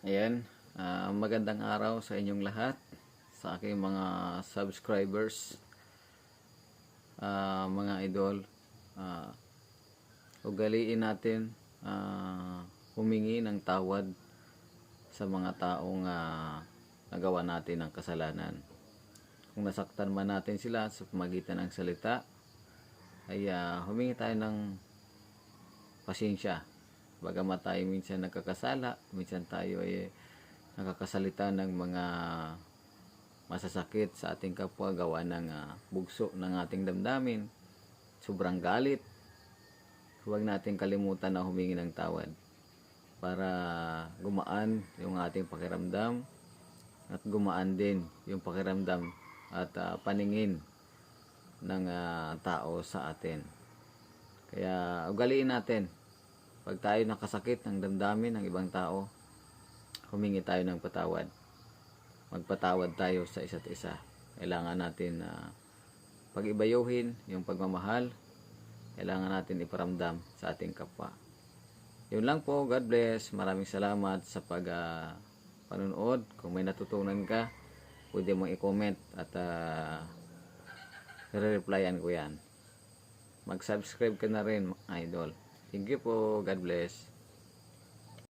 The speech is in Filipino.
Ayan, magandang araw sa inyong lahat, sa aking mga subscribers, mga idol. Ugaliin natin humingi ng tawad sa mga taong nagawa natin ng kasalanan. Kung nasaktan man natin sila sa pamagitan ng salita, ay humingi tayo ng pasensya. Bagamat tayo minsan nagkakasala, minsan tayo ay nakakasalita ng mga masasakit sa ating kapwa, gawa ng bugso ng ating damdamin, sobrang galit. Huwag natin kalimutan na humingi ng tawad para gumaan yung ating pakiramdam at gumaan din yung pakiramdam at paningin ng tao sa atin. Kaya ugaliin natin, pag tayo nakasakit ng damdamin ng ibang tao, humingi tayo ng patawad. Magpatawad tayo sa isa't isa. Kailangan natin pag-ibayuhin yung pagmamahal. Kailangan natin iparamdam sa ating kapwa. Yun lang po. God bless. Maraming salamat sa panunood. Kung may natutunan ka, pwede mong i-comment at i-replyan ko yan. Mag-subscribe ka na rin, idol. Thank you po. God bless.